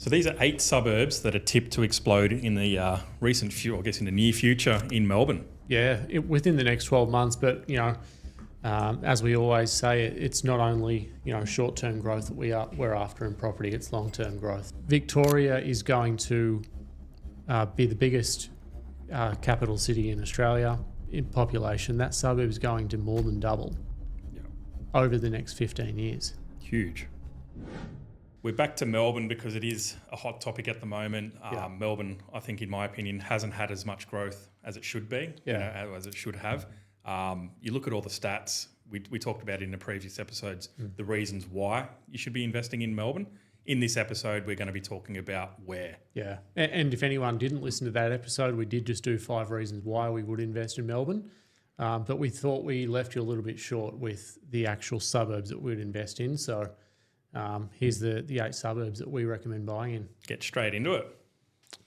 So these are 8 suburbs that are tipped to explode in the in the near future in Melbourne. Yeah, within the next 12 months. But, as we always say, it's not only, short-term growth that we're after in property, it's long-term growth. Victoria is going to be the biggest capital city in Australia in population. That suburb is going to more than double over the next 15 years. Huge. We're back to Melbourne because it is a hot topic at the moment. Melbourne, I think, in my opinion, hasn't had as much growth as it should be, as it should have. You look at all the stats, we talked about it in the previous episodes, the reasons why you should be investing in Melbourne. In this episode, we're going to be talking about where. Yeah, and if anyone didn't listen to that episode, we did just do 5 reasons why we would invest in Melbourne. But we thought we left you a little bit short with the actual suburbs that we'd invest in. So here's the 8 suburbs that we recommend buying in. Get straight into it.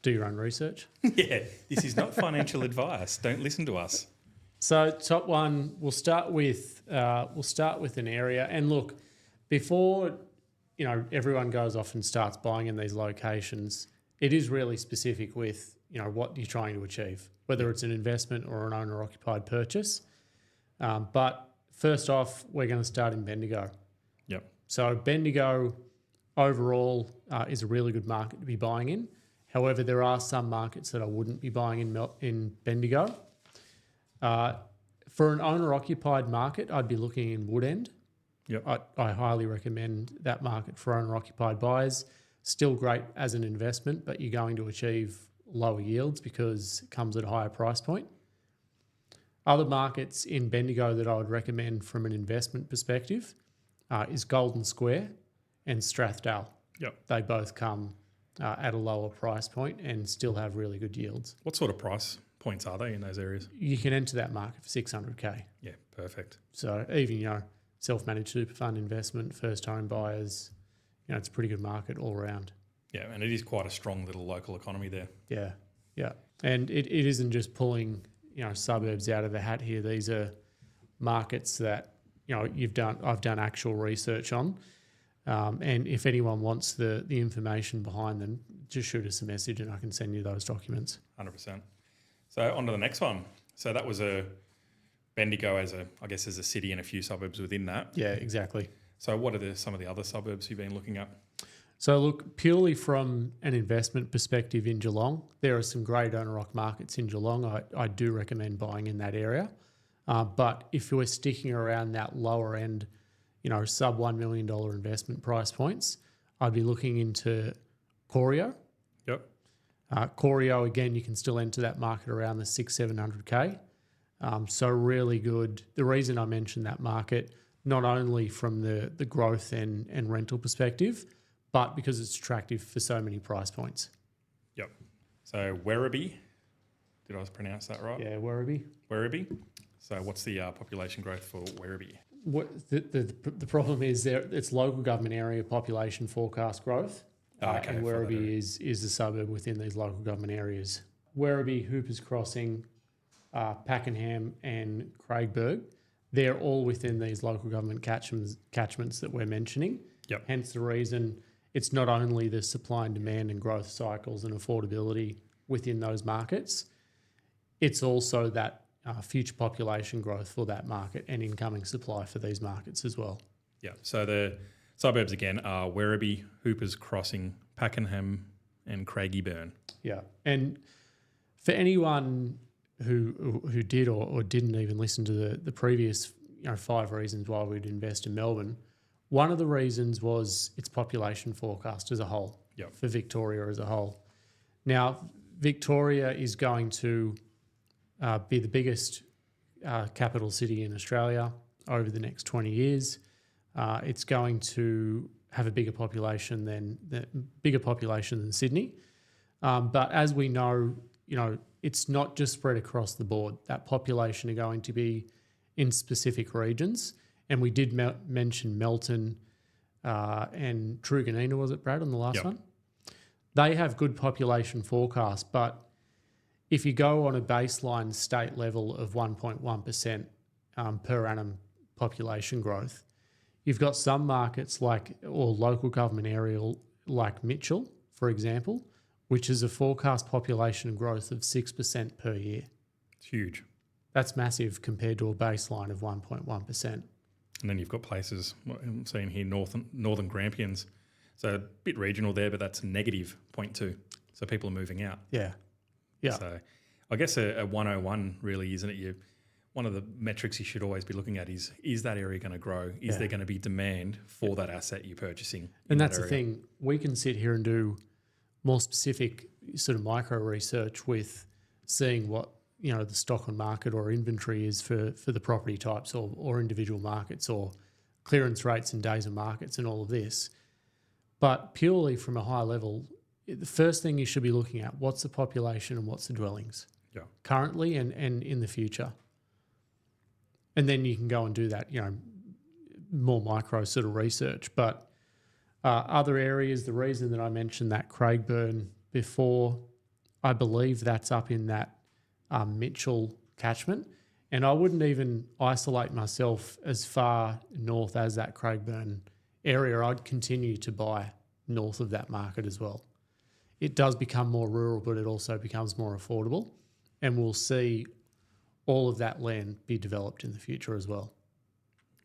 Do your own research. Yeah, this is not financial advice. Don't listen to us. So top one, we'll start with an area. And look, before everyone goes off and starts buying in these locations, it is really specific with what you're trying to achieve, whether it's an investment or an owner-occupied purchase. But first off, we're going to start in Bendigo. Yep. So Bendigo overall is a really good market to be buying in. However, there are some markets that I wouldn't be buying in Bendigo. For an owner-occupied market, I'd be looking in Woodend. Yep. I highly recommend that market for owner-occupied buyers. Still great as an investment, but you're going to achieve lower yields because it comes at a higher price point. Other markets in Bendigo that I would recommend from an investment perspective is Golden Square and Strathdale. Yep. They both come at a lower price point and still have really good yields. What sort of price points are they in those areas? You can enter that market for $600K. Yeah, perfect. So even, self-managed super fund investment, first home buyers, it's a pretty good market all around. Yeah, and it is quite a strong little local economy there. Yeah. And it isn't just pulling, suburbs out of the hat here. These are markets that, I've done actual research on. And if anyone wants the information behind them, just shoot us a message and I can send you those documents. 100%. So on to the next one. So that was a Bendigo as a city and a few suburbs within that. Yeah, exactly. So what are some of the other suburbs you've been looking at? So look, purely from an investment perspective in Geelong, there are some great owner-occ markets in Geelong. I do recommend buying in that area. But if we're sticking around that lower end, sub $1 million investment price points, I'd be looking into Corio. Yep. Corio, again, you can still enter that market around the $600-700K. So really good. The reason I mentioned that market, not only from the growth and rental perspective, but because it's attractive for so many price points. Yep. So Werribee, did I pronounce that right? Yeah, Werribee. Werribee. So what's the population growth for Werribee? The problem is it's local government area population forecast growth. And Werribee is a suburb within these local government areas. Werribee, Hoopers Crossing, Pakenham and Craigieburn, they're all within these local government catchments that we're mentioning. Yep. Hence the reason it's not only the supply and demand and growth cycles and affordability within those markets, it's also that future population growth for that market and incoming supply for these markets as well. Yeah. So the suburbs again are Werribee, Hoopers Crossing, Pakenham and Craigieburn. Yeah. And for anyone who did or didn't even listen to the previous 5 reasons why we'd invest in Melbourne, one of the reasons was its population forecast as a whole. Yep. For Victoria as a whole. Now, Victoria is going to be the biggest capital city in Australia over the next 20 years. It's going to have a bigger population than Sydney. But as we know, it's not just spread across the board. That population are going to be in specific regions. And we did mention Melton and Truganina, was it, Brad, on the last one? They have good population forecasts, but if you go on a baseline state level of 1.1% per annum population growth, you've got some markets or local government area like Mitchell, for example, which is a forecast population growth of 6% per year. It's huge. That's massive compared to a baseline of 1.1%. And then you've got places, I'm seeing here, Northern Grampians. So a bit regional there, but that's negative 0.2. So people are moving out. Yeah. Yeah. So I guess a 101 really, isn't it? One of the metrics you should always be looking at is that area going to grow? Is there going to be demand for that asset you're purchasing? And that's the thing. We can sit here and do more specific sort of micro research with seeing what, the stock on market or inventory is for the property types or individual markets or clearance rates and days of markets and all of this. But purely from a high level, the first thing you should be looking at, what's the population and what's the dwellings currently and in the future. And then you can go and do that, more micro sort of research. But other areas, the reason that I mentioned that Craigieburn before, I believe that's up in that Mitchell catchment. And I wouldn't even isolate myself as far north as that Craigieburn area. I'd continue to buy north of that market as well. It does become more rural, but it also becomes more affordable. And we'll see all of that land be developed in the future as well.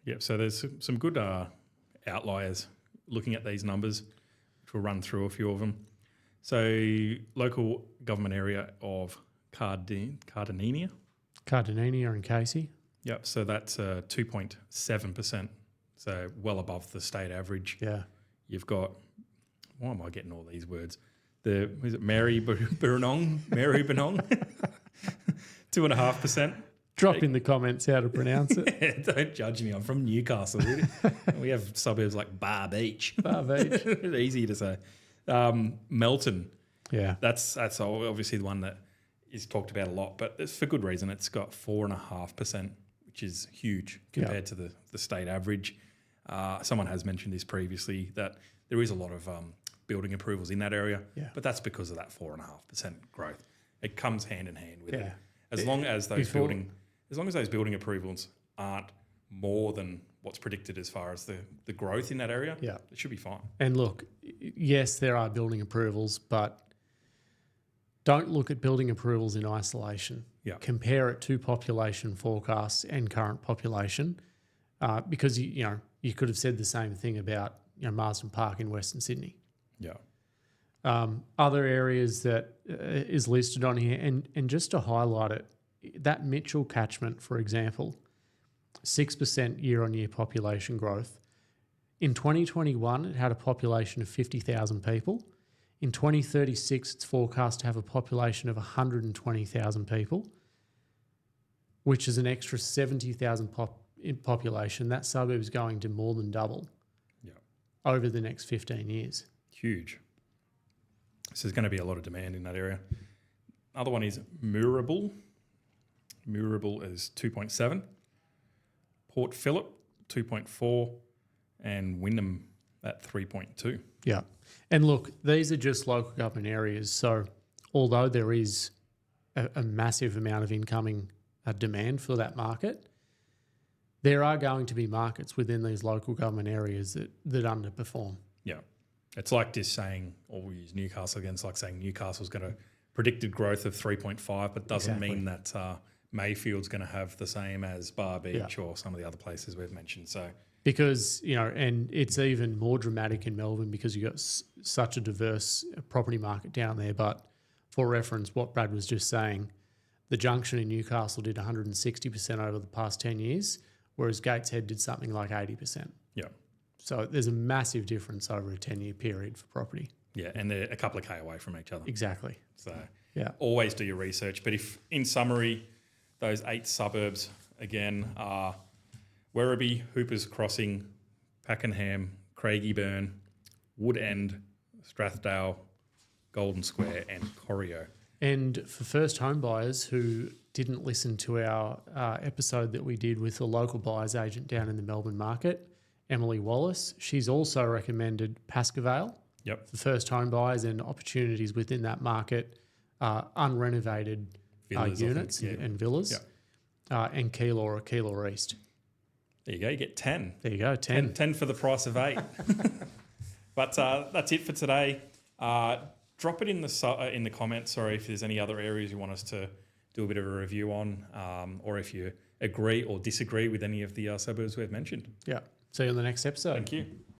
Yeah, so there's some good outliers looking at these numbers, which we'll run through a few of them. So local government area of Cardinia. Cardinia and Casey. Yep, so that's 2.7%, so well above the state average. Yeah. You've got, why am I getting all these words? Is it Maribyrnong? 2.5%. Drop in the comments how to pronounce it. Don't judge me. I'm from Newcastle. We have suburbs like Bar Beach. Bar Beach. Easy to say. Melton. Yeah. That's obviously the one that is talked about a lot, but it's for good reason. It's got 4.5%, which is huge compared to the state average. Someone has mentioned this previously, that there is a lot of building approvals in that area, but that's because of that 4.5% growth. It comes hand in hand with it. As long as those building approvals aren't more than what's predicted as far as the growth in that area, it should be fine. And look, yes, there are building approvals, but don't look at building approvals in isolation. Yeah. Compare it to population forecasts and current population, because you could have said the same thing about Marsden Park in Western Sydney. Yeah. Other areas that is listed on here, and just to highlight it, that Mitchell catchment, for example, 6% year-on-year population growth. In 2021, it had a population of 50,000 people. In 2036, it's forecast to have a population of 120,000 people, which is an extra 70,000 in population. That suburb is going to more than double over the next 15 years. Huge. So there's going to be a lot of demand in that area. Other one is Werribee. Werribee is 2.7. Port Phillip, 2.4. And Wyndham at 3.2. Yeah. And look, these are just local government areas. So although there is a massive amount of incoming demand for that market, there are going to be markets within these local government areas that underperform. Yeah. It's like just saying, or we use Newcastle again, it's like saying Newcastle's got a predicted growth of 3.5, but doesn't mean that Mayfield's going to have the same as Bar Beach or some of the other places we've mentioned. So because, and it's even more dramatic in Melbourne because you've got such a diverse property market down there. But for reference, what Brad was just saying, the Junction in Newcastle did 160% over the past 10 years, whereas Gateshead did something like 80%. Yeah. So there's a massive difference over a 10-year period for property. Yeah, and they're a couple of K away from each other. Exactly. So always do your research. But if, in summary, those 8 suburbs, again, are Werribee, Hoopers Crossing, Pakenham, Craigieburn, Wood End, Strathdale, Golden Square and Corio. And for first home buyers who didn't listen to our episode that we did with a local buyer's agent down in the Melbourne market, Emily Wallace, she's also recommended Pascoe for first home buyers and opportunities within that market, unrenovated villas, units and villas, and Keilor or Keilor East. There you go, you get 10. There you go, 10. 10 for the price of 8. But that's it for today. Drop it in the comments. Sorry, if there's any other areas you want us to do a bit of a review on, or if you agree or disagree with any of the suburbs we've mentioned. Yeah. See you on the next episode. Thank you.